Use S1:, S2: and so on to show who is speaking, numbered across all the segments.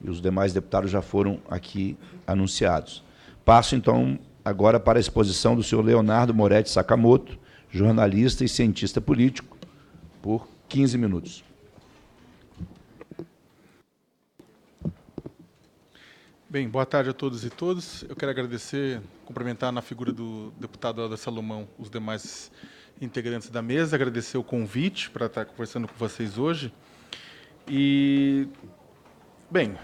S1: e os demais deputados já foram aqui anunciados. Passo, então, agora para a exposição do senhor Leonardo Moretti Sakamoto, jornalista e cientista político, por 15 minutos.
S2: Bem, boa tarde a todos e todas. Eu quero agradecer, cumprimentar na figura do deputado Helder Salomão os demais integrantes da mesa, agradecer o convite para estar conversando com vocês hoje. E, bem,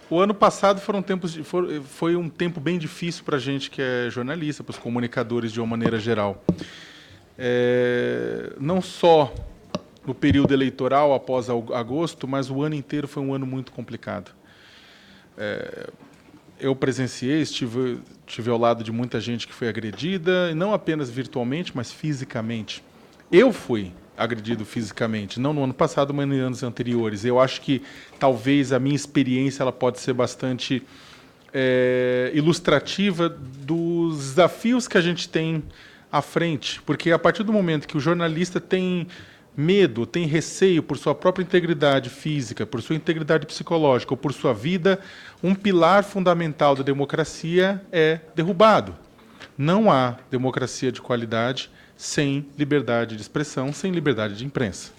S2: o ano passado foi um tempo bem difícil para a gente que é jornalista, para os comunicadores de uma maneira geral. Não só no período eleitoral, após agosto, mas o ano inteiro foi um ano muito complicado. Eu presenciei, estive ao lado de muita gente que foi agredida, e não apenas virtualmente, mas fisicamente. Eu fui agredido fisicamente, não no ano passado, mas em anos anteriores. Eu acho que talvez a minha experiência ela pode ser bastante ilustrativa dos desafios que a gente tem à frente, porque a partir do momento que o jornalista tem medo, tem receio por sua própria integridade física, por sua integridade psicológica ou por sua vida, um pilar fundamental da democracia é derrubado. Não há democracia de qualidade sem liberdade de expressão, sem liberdade de imprensa.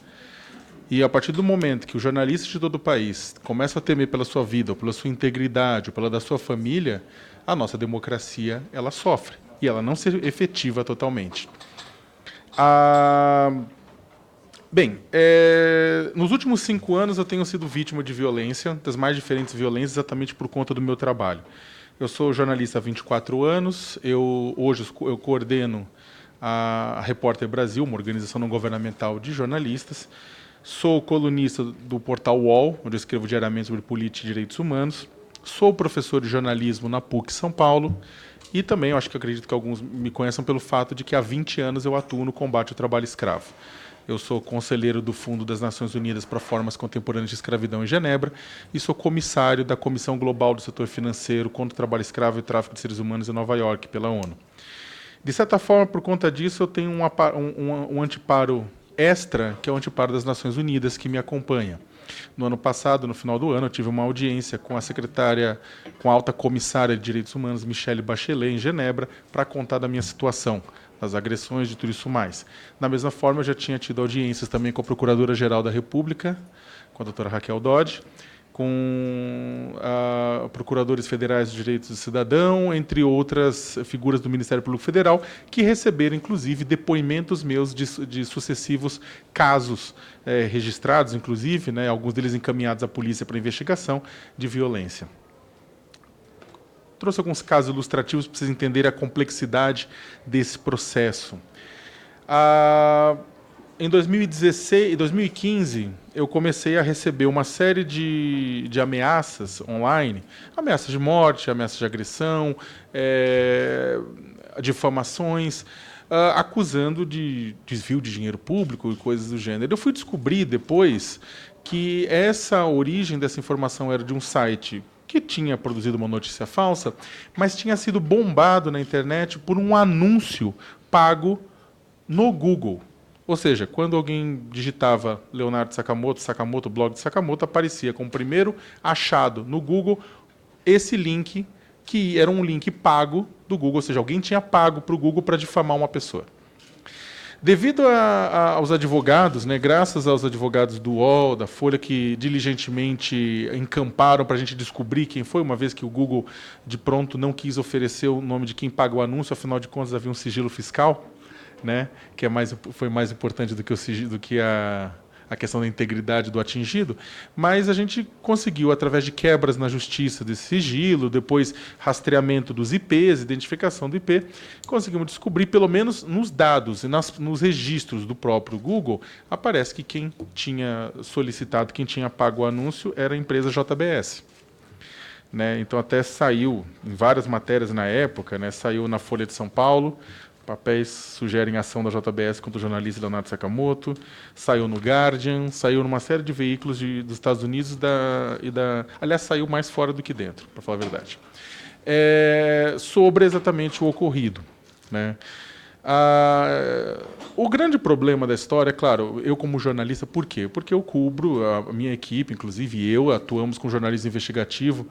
S2: E a partir do momento que os jornalistas de todo o país começam a temer pela sua vida, ou pela sua integridade, ou pela da sua família, a nossa democracia ela sofre e ela não se efetiva totalmente. Bem, nos últimos 5 anos eu tenho sido vítima de violência, das mais diferentes violências, exatamente por conta do meu trabalho. Eu sou jornalista há 24 anos, hoje eu coordeno a Repórter Brasil, uma organização não governamental de jornalistas. Sou colunista do portal UOL, onde eu escrevo diariamente sobre política e direitos humanos. Sou professor de jornalismo na PUC São Paulo. E também, eu acredito que alguns me conheçam pelo fato de que há 20 anos eu atuo no combate ao trabalho escravo. Eu sou conselheiro do Fundo das Nações Unidas para Formas Contemporâneas de Escravidão em Genebra e sou comissário da Comissão Global do Setor Financeiro contra o Trabalho Escravo e o Tráfico de Seres Humanos em Nova York, pela ONU. De certa forma, por conta disso, eu tenho um anteparo extra, que é o anteparo das Nações Unidas, que me acompanha. No ano passado, no final do ano, eu tive uma audiência com a alta comissária de Direitos Humanos, Michelle Bachelet, em Genebra, para contar da minha situação, das agressões, de tudo isso mais. Da mesma forma, eu já tinha tido audiências também com a Procuradora-Geral da República, com a doutora Raquel Dodge, com procuradores federais de direitos do cidadão, entre outras figuras do Ministério Público Federal, que receberam, inclusive, depoimentos meus de sucessivos casos registrados, inclusive, né, alguns deles encaminhados à polícia para investigação de violência. Trouxe alguns casos ilustrativos para vocês entenderem a complexidade desse processo. Em 2016 e 2015, eu comecei a receber uma série de ameaças online, ameaças de morte, ameaças de agressão, difamações, acusando de desvio de dinheiro público e coisas do gênero. Eu fui descobrir depois que essa origem dessa informação era de um site que tinha produzido uma notícia falsa, mas tinha sido bombado na internet por um anúncio pago no Google. Ou seja, quando alguém digitava Leonardo Sakamoto, blog de Sakamoto, aparecia como primeiro achado no Google esse link, que era um link pago do Google, ou seja, alguém tinha pago para o Google para difamar uma pessoa. Devido aos advogados, né, graças aos advogados do UOL, da Folha, que diligentemente encamparam para a gente descobrir quem foi, uma vez que o Google, de pronto, não quis oferecer o nome de quem paga o anúncio, afinal de contas havia um sigilo fiscal, né, que foi mais importante do que a questão da integridade do atingido, mas a gente conseguiu, através de quebras na justiça desse sigilo, depois rastreamento dos IPs, identificação do IP, conseguimos descobrir, pelo menos nos dados e nos registros do próprio Google, aparece que quem tinha solicitado, quem tinha pago o anúncio era a empresa JBS. Né? Então até saiu em várias matérias na época, né? Saiu na Folha de São Paulo, papéis sugerem ação da JBS contra o jornalista Leonardo Sakamoto, saiu no Guardian, saiu numa série de veículos dos Estados Unidos aliás, saiu mais fora do que dentro, para falar a verdade, sobre exatamente o ocorrido. Né? O grande problema da história, claro, eu como jornalista, por quê? Porque eu cubro, a minha equipe, inclusive eu, atuamos com jornalismo investigativo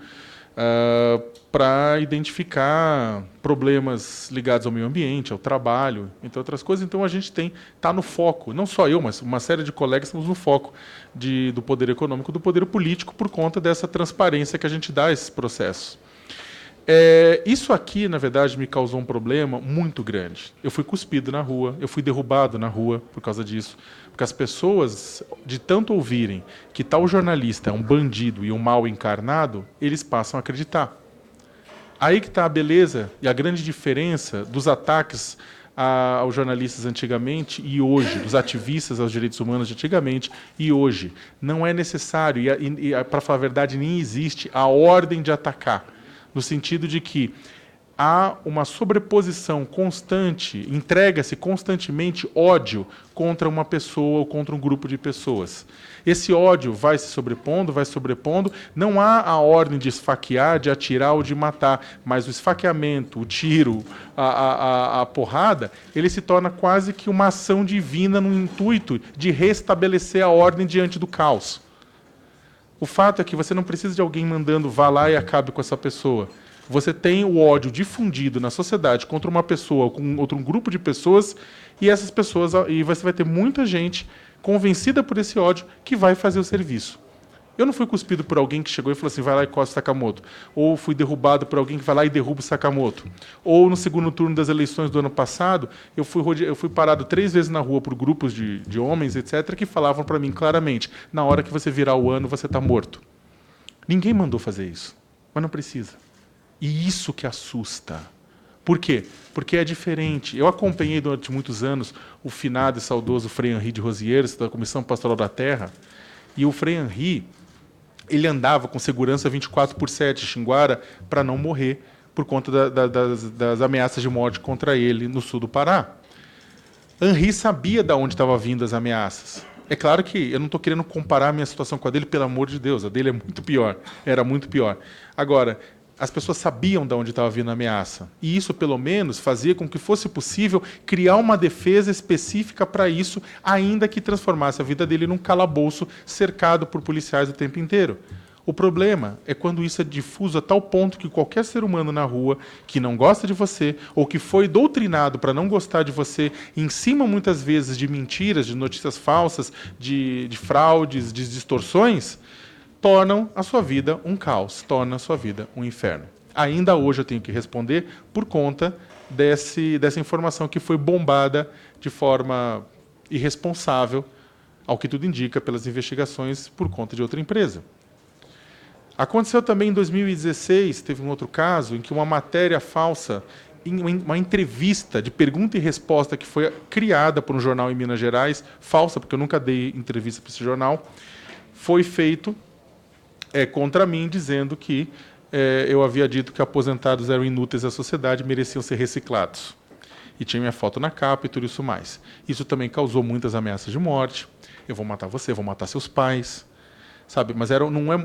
S2: para identificar problemas ligados ao meio ambiente, ao trabalho, entre outras coisas. Então a gente está no foco, não só eu, mas uma série de colegas estamos no foco do poder econômico, do poder político, por conta dessa transparência que a gente dá a esses processos. Isso aqui, na verdade, me causou um problema muito grande. Eu fui cuspido na rua, eu fui derrubado na rua por causa disso. Porque as pessoas, de tanto ouvirem que tal jornalista é um bandido e um mal encarnado, eles passam a acreditar. Aí que está a beleza e a grande diferença dos ataques aos jornalistas antigamente e hoje, dos ativistas aos direitos humanos de antigamente e hoje. Não é necessário, e para falar a verdade, nem existe a ordem de atacar. No sentido de que há uma sobreposição constante, entrega-se constantemente ódio contra uma pessoa ou contra um grupo de pessoas. Esse ódio vai se sobrepondo, não há a ordem de esfaquear, de atirar ou de matar, mas o esfaqueamento, o tiro, a porrada, ele se torna quase que uma ação divina no intuito de restabelecer a ordem diante do caos. O fato é que você não precisa de alguém mandando vá lá e acabe com essa pessoa. Você tem o ódio difundido na sociedade contra uma pessoa, com outro grupo de pessoas, e essas pessoas, e você vai ter muita gente convencida por esse ódio que vai fazer o serviço. Eu não fui cuspido por alguém que chegou e falou assim, vai lá e costa o Sakamoto. Ou fui derrubado por alguém que vai lá e derruba o Sakamoto. Ou no segundo turno das eleições do ano passado, eu fui parado 3 vezes na rua por grupos de homens, etc., que falavam para mim claramente, na hora que você virar o ano, você está morto. Ninguém mandou fazer isso, mas não precisa. E isso que assusta. Por quê? Porque é diferente. Eu acompanhei durante muitos anos o finado e saudoso Frei Henri de Rosiers, da Comissão Pastoral da Terra, e o Frei Henri, ele andava com segurança 24/7 em Xinguara para não morrer por conta das ameaças de morte contra ele no sul do Pará. Henri sabia de onde estavam vindo as ameaças. É claro que eu não estou querendo comparar a minha situação com a dele, pelo amor de Deus, a dele é muito pior, era muito pior. Agora, as pessoas sabiam de onde estava vindo a ameaça. E isso, pelo menos, fazia com que fosse possível criar uma defesa específica para isso, ainda que transformasse a vida dele num calabouço cercado por policiais o tempo inteiro. O problema é quando isso é difuso a tal ponto que qualquer ser humano na rua que não gosta de você ou que foi doutrinado para não gostar de você, em cima, muitas vezes, de mentiras, de notícias falsas, de fraudes, de distorções, tornam a sua vida um caos, tornam a sua vida um inferno. Ainda hoje eu tenho que responder por conta dessa informação que foi bombada de forma irresponsável, ao que tudo indica, pelas investigações por conta de outra empresa. Aconteceu também em 2016, teve um outro caso, em que uma matéria falsa, uma entrevista de pergunta e resposta que foi criada por um jornal em Minas Gerais, falsa, porque eu nunca dei entrevista para esse jornal, foi feito contra mim, dizendo que eu havia dito que aposentados eram inúteis à sociedade, mereciam ser reciclados. E tinha minha foto na capa e tudo isso mais. Isso também causou muitas ameaças de morte. Eu vou matar você, vou matar seus pais. Sabe? Mas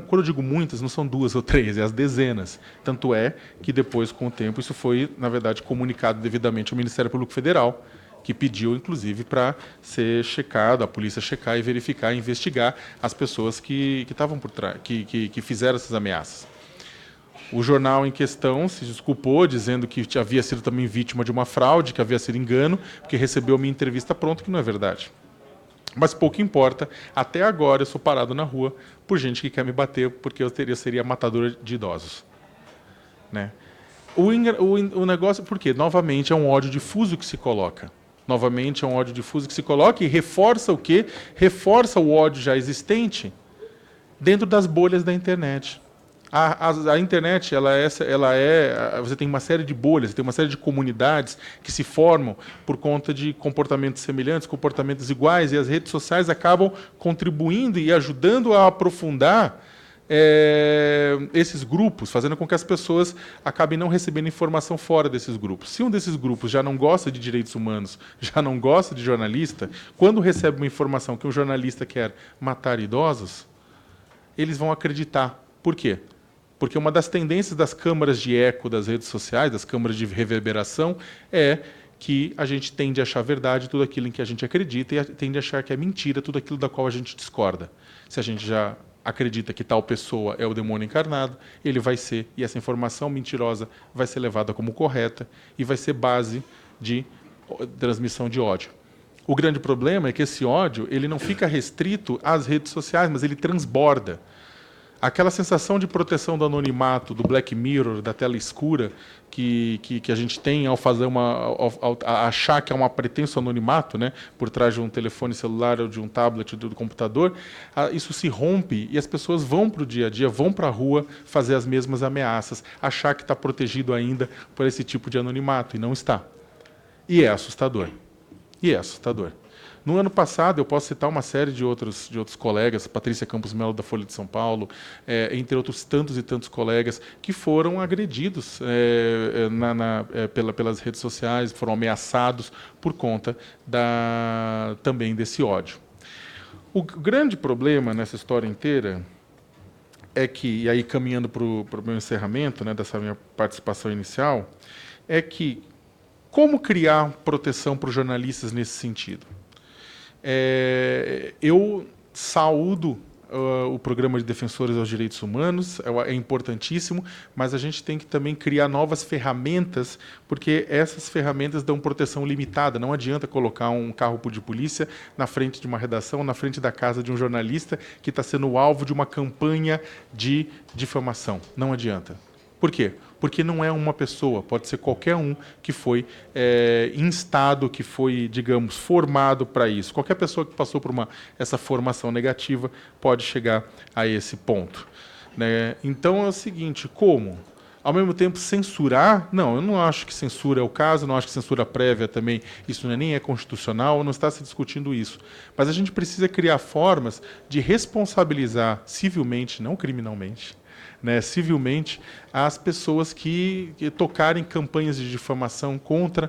S2: quando eu digo muitas, não são 2 ou 3, é as dezenas. Tanto é que depois, com o tempo, isso foi, na verdade, comunicado devidamente ao Ministério Público Federal, que pediu, inclusive, para ser checado, a polícia checar e verificar, investigar as pessoas que estavam por trás, que fizeram essas ameaças. O jornal em questão se desculpou, dizendo que havia sido também vítima de uma fraude, que havia sido engano, porque recebeu minha entrevista pronta, que não é verdade. Mas pouco importa, até agora eu sou parado na rua por gente que quer me bater, porque eu seria matador de idosos. Né? O negócio, por quê? Novamente é um ódio difuso que se coloca. Novamente é um ódio difuso que se coloca e reforça o quê? Reforça o ódio já existente dentro das bolhas da internet. A internet, você tem uma série de bolhas, tem uma série de comunidades que se formam por conta de comportamentos semelhantes, comportamentos iguais, e as redes sociais acabam contribuindo e ajudando a aprofundar esses grupos, fazendo com que as pessoas acabem não recebendo informação fora desses grupos. Se um desses grupos já não gosta de direitos humanos, já não gosta de jornalista, quando recebe uma informação que um jornalista quer matar idosos, eles vão acreditar. Por quê? Porque uma das tendências das câmaras de eco das redes sociais, das câmaras de reverberação, é que a gente tende a achar verdade tudo aquilo em que a gente acredita e tende a achar que é mentira tudo aquilo da qual a gente discorda. Se a gente já acredita que tal pessoa é o demônio encarnado, ele vai ser, e essa informação mentirosa vai ser levada como correta e vai ser base de transmissão de ódio. O grande problema é que esse ódio ele não fica restrito às redes sociais, mas ele transborda. Aquela sensação de proteção do anonimato, do Black Mirror, da tela escura, que a gente tem ao fazer ao achar que é um pretenso anonimato, né, por trás de um telefone celular ou de um tablet ou do computador, isso se rompe e as pessoas vão para o dia a dia, vão para a rua fazer as mesmas ameaças, achar que está protegido ainda por esse tipo de anonimato, e não está. E é assustador. E é assustador. No ano passado, eu posso citar uma série de outros colegas, Patrícia Campos Melo, da Folha de São Paulo, entre outros tantos e tantos colegas, que foram agredidos pelas redes sociais, foram ameaçados por conta também desse ódio. O grande problema nessa história inteira é que, e aí caminhando para o meu encerramento, né, dessa minha participação inicial, é que como criar proteção para os jornalistas nesse sentido? Eu saúdo o programa de defensores aos direitos humanos, é importantíssimo, mas a gente tem que também criar novas ferramentas, porque essas ferramentas dão proteção limitada. Não adianta colocar um carro de polícia na frente de uma redação, na frente da casa de um jornalista que está sendo alvo de uma campanha de difamação. Não adianta. Por quê? Porque não é uma pessoa, pode ser qualquer um que foi instado, que foi, digamos, formado para isso. Qualquer pessoa que passou por essa formação negativa pode chegar a esse ponto, né? Então é o seguinte, como? Ao mesmo tempo, censurar? Não, eu não acho que censura é o caso, não acho que censura prévia também, isso nem é constitucional, não está se discutindo isso. Mas a gente precisa criar formas de responsabilizar civilmente, não criminalmente, né, civilmente, as pessoas que tocarem campanhas de difamação contra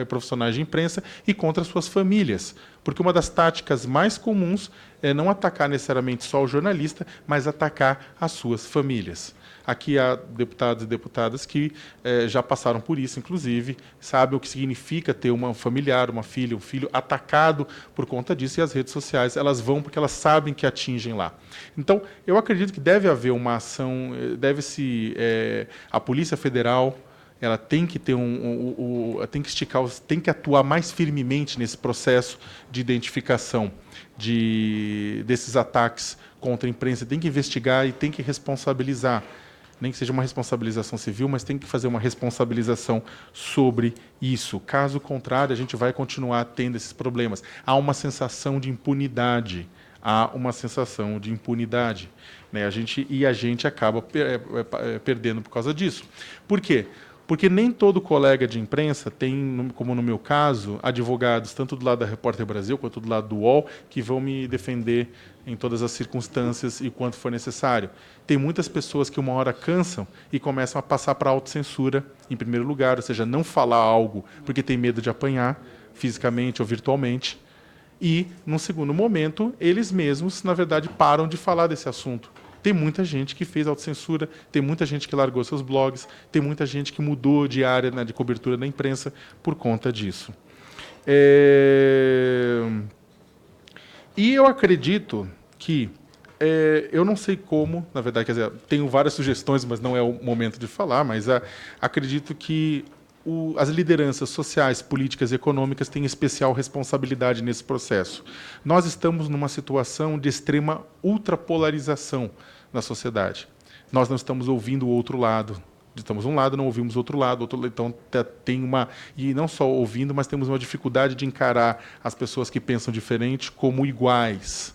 S2: profissionais de imprensa e contra suas famílias. Porque uma das táticas mais comuns é não atacar necessariamente só o jornalista, mas atacar as suas famílias. Aqui há deputados e deputadas que já passaram por isso, inclusive, sabem o que significa ter uma familiar, uma filha, um filho atacado por conta disso, e as redes sociais elas vão porque elas sabem que atingem lá. Então, eu acredito que deve haver uma ação, a Polícia Federal ela tem que ter tem que atuar mais firmemente nesse processo de identificação desses ataques contra a imprensa, tem que investigar e tem que responsabilizar. Nem que seja uma responsabilização civil, mas tem que fazer uma responsabilização sobre isso. Caso contrário, a gente vai continuar tendo esses problemas. Há uma sensação de impunidade. Né? A gente acaba perdendo por causa disso. Por quê? Porque nem todo colega de imprensa tem, como no meu caso, advogados, tanto do lado da Repórter Brasil quanto do lado do UOL, que vão me defender em todas as circunstâncias e quanto for necessário. Tem muitas pessoas que uma hora cansam e começam a passar para a autocensura, em primeiro lugar, ou seja, não falar algo porque tem medo de apanhar, fisicamente ou virtualmente. E, num segundo momento, eles mesmos, na verdade, param de falar desse assunto. Tem muita gente que fez autocensura, tem muita gente que largou seus blogs, tem muita gente que mudou de área, né, de cobertura da imprensa por conta disso. E eu acredito que, eu não sei como, na verdade, quer dizer, tenho várias sugestões, mas não é o momento de falar, mas acredito que as lideranças sociais, políticas e econômicas têm especial responsabilidade nesse processo. Nós estamos numa situação de extrema ultrapolarização na sociedade. Nós não estamos ouvindo o outro lado. Estamos um lado, não ouvimos o outro lado. Então, tem e não só ouvindo, mas temos uma dificuldade de encarar as pessoas que pensam diferente como iguais.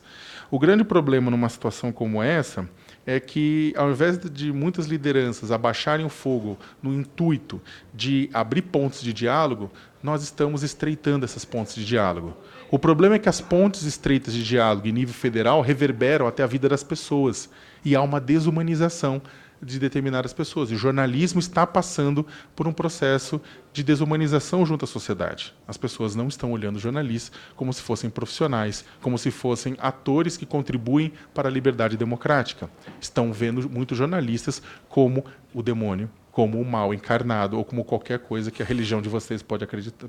S2: O grande problema numa situação como essa é que, ao invés de muitas lideranças abaixarem o fogo no intuito de abrir pontes de diálogo, nós estamos estreitando essas pontes de diálogo. O problema é que as pontes estreitas de diálogo em nível federal reverberam até a vida das pessoas, e há uma desumanização de determinadas pessoas. E o jornalismo está passando por um processo de desumanização junto à sociedade. As pessoas não estão olhando jornalistas como se fossem profissionais, como se fossem atores que contribuem para a liberdade democrática. Estão vendo muitos jornalistas como o demônio, como o mal encarnado, ou como qualquer coisa que a religião de vocês pode acreditar,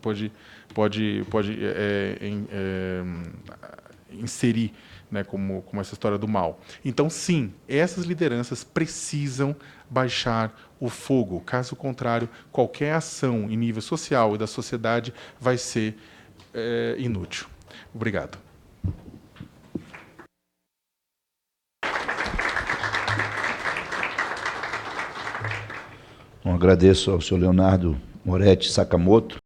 S2: inserir, né, como essa história do mal. Então, sim, essas lideranças precisam baixar o fogo. Caso contrário, qualquer ação em nível social e da sociedade vai ser inútil. Obrigado.
S1: Agradeço ao senhor Leonardo Moretti Sakamoto